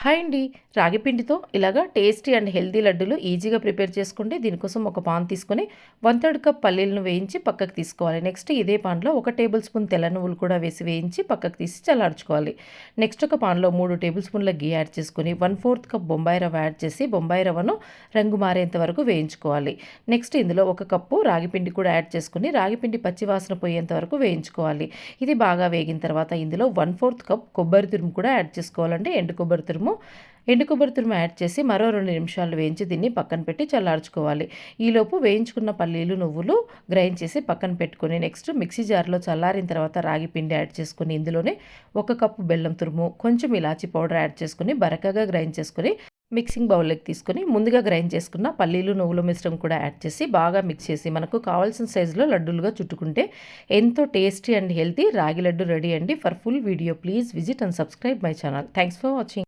Hi అండి. రాగి పిండితో ఇలాగా టేస్టీ అండ్ హెల్తీ లడ్డూలు ఈజీగా ప్రిపేర్ చేసుకోండి. దీనికోసం ఒక పాన్ తీసుకొని 1/3 కప్ పల్లీలను వేయించి పక్కకు తీసుకోవాలి. నెక్స్ట్ ఇదే పాన్లో 1 టేబుల్ స్పూన్ తెల్ల నువ్వులు కూడా వేసి వేయించి పక్కకు తీసి చల్లార్చుకోవాలి. నెక్స్ట్ ఒక పాన్లో 3 టేబుల్ స్పూన్ల ఘీ యాడ్ చేసుకొని 1/4 కప్ బొంబాయి రవ్వ యాడ్ చేసి బొంబాయి రవ్వను రంగు మారేంత వరకు వేయించుకోవాలి. నెక్స్ట్ ఇందులో 1 కప్పు రాగి పిండి కూడా యాడ్ చేసుకొని రాగి పిండి పచ్చి వాసన పోయేంత వరకు వేయించుకోవాలి. ఇది బాగా వేగిన తర్వాత ఇందులో 1/4 కప్ కొబ్బరి తురుము కూడా యాడ్ చేసుకోవాలండి. ఎండు కొబ్బరి తురుము యాడ్ చేసి మరో 2 నిమిషాలు వేయించి దీన్ని పక్కన పెట్టి చల్లార్చుకోవాలి. ఈలోపు వేయించుకున్న పల్లీలు నువ్వులు గ్రైండ్ చేసి పక్కన పెట్టుకొని నెక్స్ట్ మిక్సీ జార్లో చల్లారిన తర్వాత రాగి పిండి యాడ్ చేసుకొని ఇందులోనే 1 కప్పు బెల్లం తురుము, కొంచెం ఇలాచీ పౌడర్ యాడ్ చేసుకొని బరకగా గ్రైండ్ చేసుకొని మిక్సింగ్ బౌల్లోకి తీసుకొని ముందుగా గ్రైండ్ చేసుకున్న పల్లీలు నువ్వుల మిశ్రమం కూడా యాడ్ చేసి బాగా మిక్స్ చేసి మనకు కావాల్సిన సైజులో లడ్డూలుగా చుట్టుకుంటే ఎంతో టేస్టీ అండ్ హెల్తీ రాగి లడ్డు రెడీ అండి. For full video please visit and subscribe my channel. Thanks for watching.